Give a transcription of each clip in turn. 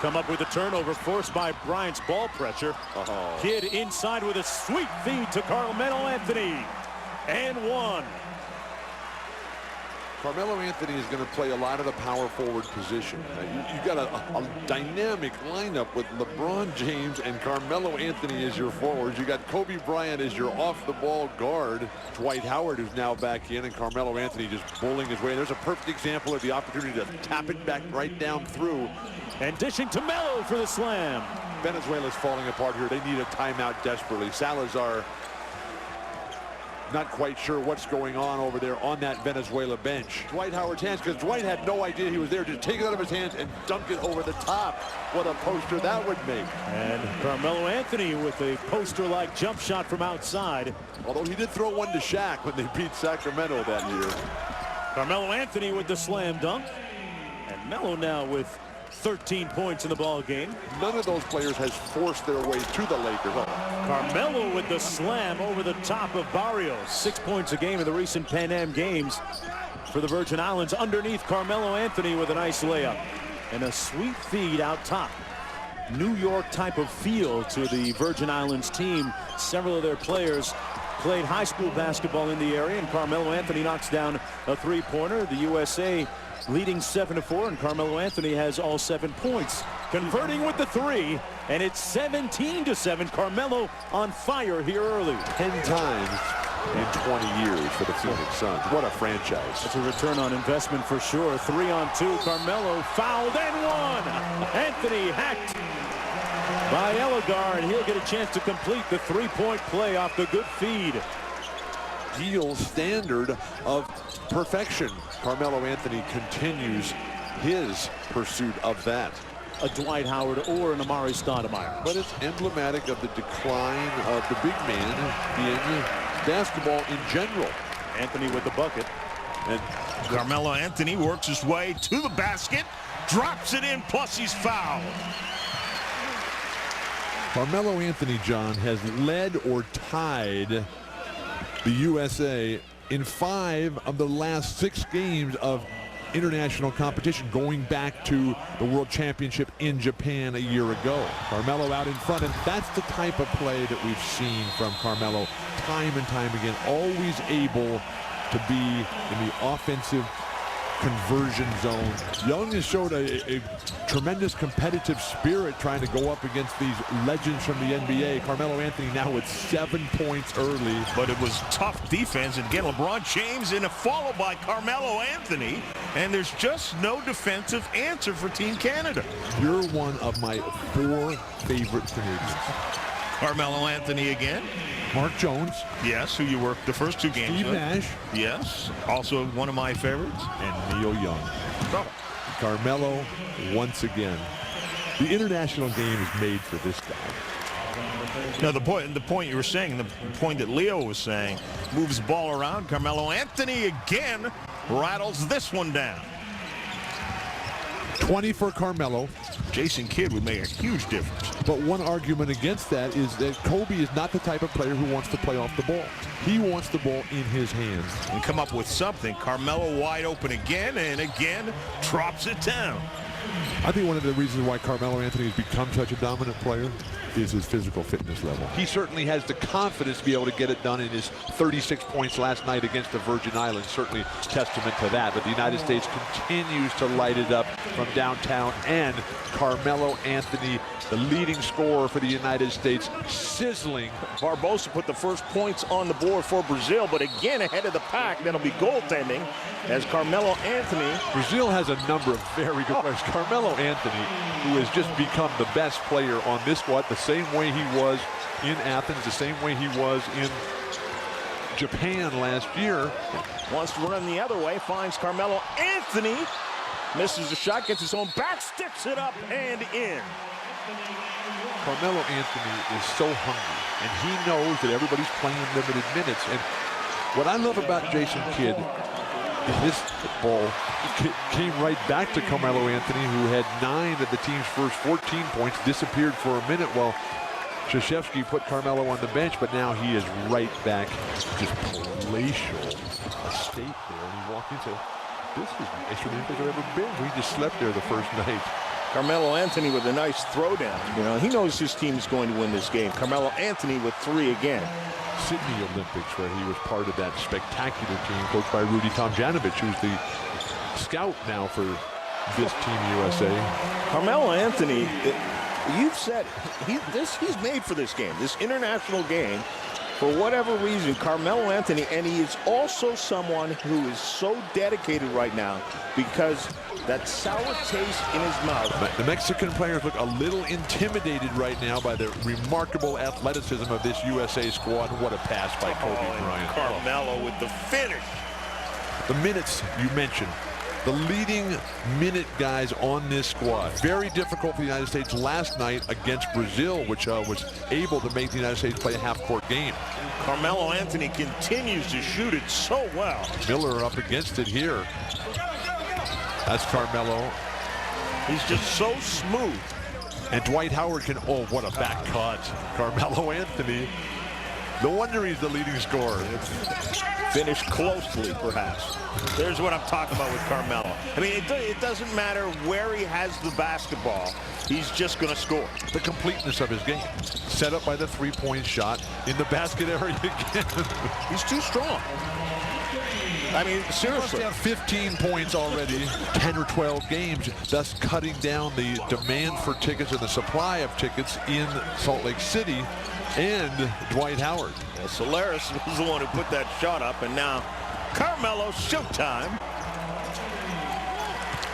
come up with a turnover forced by Bryant's ball pressure. Kidd inside with a sweet feed to Carmelo Anthony. And one. Carmelo Anthony is going to play a lot of the power forward position. You got a dynamic lineup with LeBron James and Carmelo Anthony as your forwards. You got Kobe Bryant as your off-the-ball guard. Dwight Howard is now back in, and Carmelo Anthony just bowling his way. There's a perfect example of the opportunity to tap it back right down through. And dishing to Melo for the slam. Venezuela's falling apart here. They need a timeout desperately. Salazar not quite sure what's going on over there on that Venezuela bench. Dwight Howard's hands, because Dwight had no idea he was there. Just take it out of his hands and dunk it over the top. What a poster that would make. And Carmelo Anthony with a poster-like jump shot from outside. Although he did throw one to Shaq when they beat Sacramento that year. Carmelo Anthony with the slam dunk. And Melo now with 13 points in the ball game. None of those players has forced their way to the Lakers. Carmelo with the slam over the top of Barrios. 6 points a game in the recent Pan Am games for the Virgin Islands. Underneath, Carmelo Anthony with a nice layup. And a sweet feed out top. New York type of feel to the Virgin Islands team. Several of their players played high school basketball in the area, and Carmelo Anthony knocks down a three-pointer. The USA leading 7-4, and Carmelo Anthony has all 7 points. Converting with the three, and it's 17-7. Carmelo on fire here early. 10 times in 20 years for the Phoenix Suns. What a franchise. It's a return on investment for sure. 3-on-2. Carmelo fouled and one. Anthony hacked by Ellegar, and he'll get a chance to complete the three-point play off the good feed. Ideal standard of perfection. Carmelo Anthony continues his pursuit of that. A Dwight Howard or an Amari Stoudemire. But it's emblematic of the decline of the big man in basketball in general. Anthony with the bucket. And Carmelo Anthony works his way to the basket, drops it in, plus he's fouled. Carmelo Anthony, John, has led or tied the USA in 5 of the last 6 games of international competition, going back to the World Championship in Japan a year ago. Carmelo out in front, and that's the type of play that we've seen from Carmelo time and time again, always able to be in the offensive conversion zone. Young has showed a tremendous competitive spirit trying to go up against these legends from the NBA. Carmelo Anthony now with 7 points early. But it was tough defense, and again, LeBron James in a follow by Carmelo Anthony, and there's just no defensive answer for Team Canada. You're one of my 4 favorite Canadians. Carmelo Anthony again. Mark Jones. Yes, who you worked the first 2 games Steve with. Nash. Yes, also one of my favorites. And Neil Young. Oh. Carmelo once again. The international game is made for this guy. Now the point you were saying, the point that Leo was saying, moves the ball around. Carmelo Anthony again rattles this one down. 20 for Carmelo. Jason Kidd would make a huge difference. But one argument against that is that Kobe is not the type of player who wants to play off the ball. He wants the ball in his hands. And come up with something. Carmelo wide open again, and again drops it down. I think one of the reasons why Carmelo Anthony has become such a dominant player is his physical fitness level. He certainly has the confidence to be able to get it done in his 36 points last night against the Virgin Islands. Certainly testament to that. But the United States continues to light it up from downtown, and Carmelo Anthony, the leading scorer for the United States, sizzling. Barbosa put the first points on the board for Brazil, but again ahead of the pack. That'll be goaltending as Carmelo Anthony. Brazil has a number of very good players. Carmelo Anthony, who has just become the best player on this squad, the same way he was in Athens, the same way he was in Japan last year. Wants to run the other way, finds Carmelo Anthony. Misses the shot, gets his own back, sticks it up and in. Carmelo Anthony is so hungry, and he knows that everybody's playing limited minutes. And what I love about Jason Kidd is this ball came right back to Carmelo Anthony, who had 9 of the team's first 14 points, disappeared for a minute while Krzyzewski put Carmelo on the bench, but now he is right back, just palatial state there. And he walked into, this is nicer than I've ever been. We just slept there the first night. Carmelo Anthony with a nice throwdown. You know, he knows his team is going to win this game. Carmelo Anthony with 3 again. Sydney Olympics, where he was part of that spectacular team coached by Rudy Tomjanovich, who's the scout now for this Team USA. Carmelo Anthony, you've said he's made for this game, this international game. For whatever reason, Carmelo Anthony, and he is also someone who is so dedicated right now because that sour taste in his mouth. The Mexican players look a little intimidated right now by the remarkable athleticism of this USA squad. What a pass by Kobe Bryant. Carmelo with the finish. The minutes you mentioned, the leading minute guys on this squad. Very difficult for the United States last night against Brazil, which was able to make the United States play a half-court game. Carmelo Anthony continues to shoot it so well. Miller up against it here. That's Carmelo. He's just so smooth. And Dwight Howard can, oh, what a back cut. Carmelo Anthony. No wonder he's the leading scorer. Finished closely, perhaps. There's what I'm talking about with Carmelo. I mean, it doesn't matter where he has the basketball. He's just going to score. The completeness of his game. Set up by the three-point shot in the basket area again. He's too strong. I mean, seriously. He must have 15 points already, 10 or 12 games, thus cutting down the demand for tickets and the supply of tickets in Salt Lake City. And Dwight Howard. Well, Solaris was the one who put that shot up, and now Carmelo, showtime.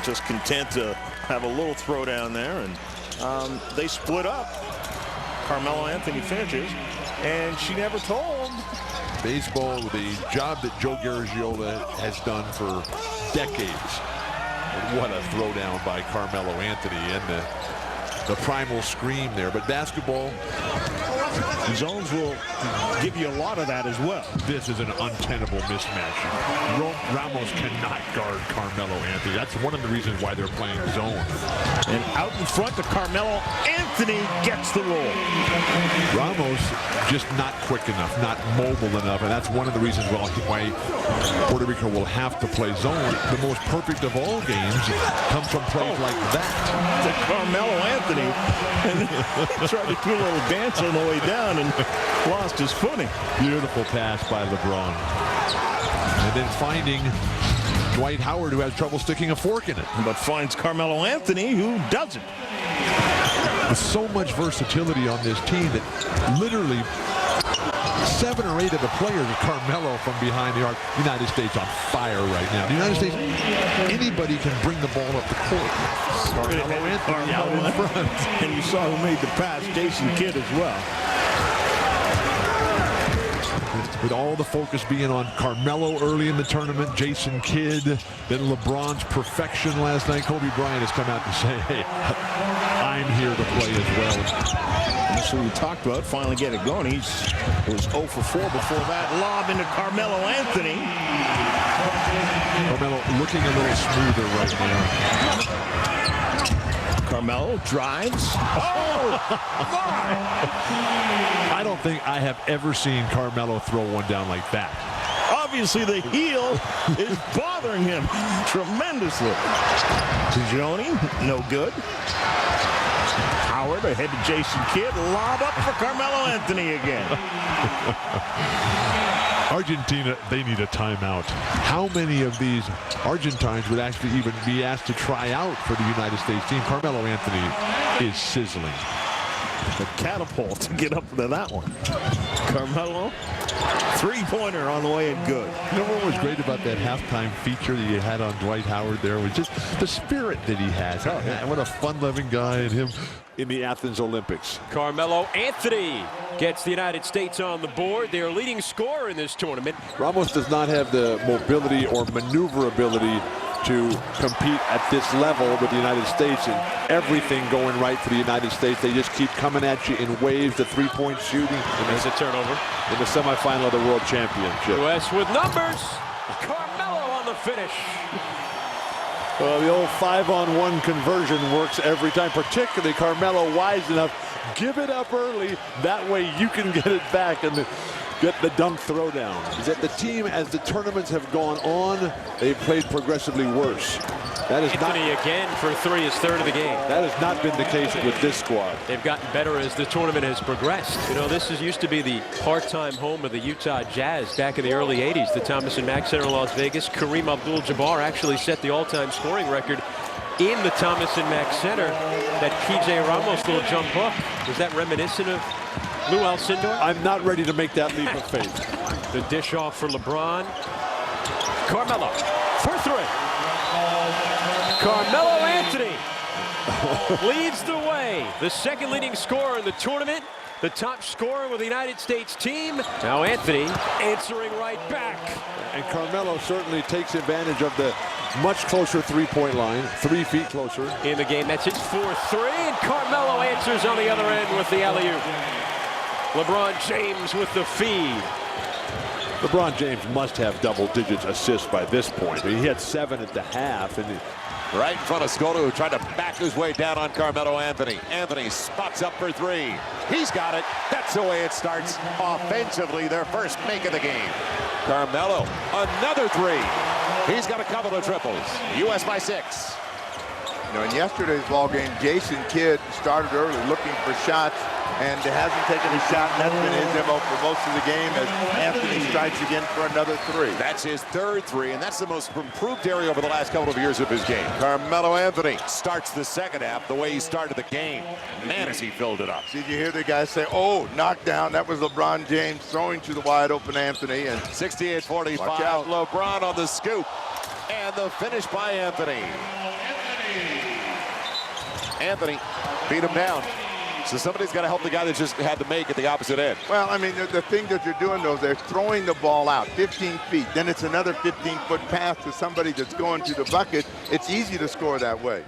Just content to have a little throwdown there, and they split up. Carmelo Anthony finishes, and she never told. Baseball, the job that Joe Garagiola has done for decades. And what a throwdown by Carmelo Anthony, and the primal scream there. But basketball, zones will give you a lot of that as well. This is an untenable mismatch. Ramos cannot guard Carmelo Anthony. That's one of the reasons why they're playing zone. And out in front to Carmelo Anthony gets the roll. Ramos just not quick enough, not mobile enough, and that's one of the reasons why Puerto Rico will have to play zone. The most perfect of all games comes from plays like that. To Carmelo Anthony, and tried to do a little dance on the way down and lost his footing. Beautiful pass by Lebron. And then finding Dwight Howard, who has trouble sticking a fork in it. But finds Carmelo Anthony, who doesn't. There's so much versatility on this team that literally 7 or 8 of the players are Carmelo from behind the arc. The United States on fire right now. The United States, anybody can bring the ball up the court. Carmelo Anthony out in front. And you saw who made the pass, Jason Kidd as well. With all the focus being on Carmelo early in the tournament, Jason Kidd, then LeBron's perfection last night, Kobe Bryant has come out to say, hey, I'm here to play as well. That's what we talked about, finally get it going. He was 0 for 4 before that. Lob into Carmelo Anthony. Carmelo looking a little smoother right now. Carmelo drives. Oh, my! I don't think I have ever seen Carmelo throw one down like that. Obviously, the heel is bothering him tremendously. Tijoni, no good. Howard ahead to Jason Kidd. Lob up for Carmelo Anthony again. Argentina, they need a timeout. How many of these Argentines would actually even be asked to try out for the United States team? Carmelo Anthony is sizzling. The catapult to get up to that one. Carmelo, three-pointer on the way and good. You know what was great about that halftime feature that you had on Dwight Howard there was just the spirit that he has. Oh, man, what a fun-loving guy, and him in the Athens Olympics. Carmelo Anthony gets the United States on the board. Their leading scorer in this tournament. Ramos does not have the mobility or maneuverability to compete at this level with the United States, and everything going right for the United States. They just keep coming at you in waves, the three-point shooting. And there's a turnover. In the semifinal of the World Championship. U.S. with numbers. Carmelo on the finish. Well, the old 5-on-1 conversion works every time, particularly Carmelo wise enough. Give it up early. That way you can get it back and get the dunk throwdown. Is that the team, as the tournaments have gone on, they've played progressively worse. That is Anthony again for 3, his 3rd of the game. That has not been the case with this squad. They've gotten better as the tournament has progressed. You know, this used to be the part-time home of the Utah Jazz back in the early 80s. The Thomas and Mack Center in Las Vegas. Kareem Abdul-Jabbar actually set the all-time scoring record in the Thomas and Mack Center. That P.J. Ramos little jump hook. Was that reminiscent of Lou Alcindor? I'm not ready to make that leap of faith. The dish off for LeBron. Carmelo for 3. Carmelo Anthony leads the way. The 2nd leading scorer in the tournament. The top scorer with the United States team. Now Anthony answering right back. And Carmelo certainly takes advantage of the much closer three-point line, 3 feet closer. In the game, that's his 4th 3, and Carmelo answers on the other end with the alley-oop. LeBron James with the feed. LeBron James must have double digits assists by this point. He had 7 at the half. And right in front of Scola, who tried to back his way down on Carmelo Anthony. Anthony spots up for 3. He's got it. That's the way it starts. Offensively, their first make of the game. Carmelo, another 3. He's got a couple of triples. U.S. by 6. You know, in yesterday's ball game, Jason Kidd started early looking for shots and hasn't taken a shot, and that's been his MO for most of the game as Anthony strikes again for another 3. That's his 3rd 3, and that's the most improved area over the last couple of years of his game. Carmelo Anthony starts the 2nd half the way he started the game. Man, has he filled it up. Did you hear the guy say, oh, knockdown? That was LeBron James throwing to the wide open Anthony. And 68-45, LeBron on the scoop. And the finish by Anthony. Anthony beat him down. So somebody's got to help the guy that just had to make at the opposite end. Well, I mean, the thing that you're doing, though, they're throwing the ball out 15 feet. Then it's another 15-foot pass to somebody that's going to the bucket. It's easy to score that way.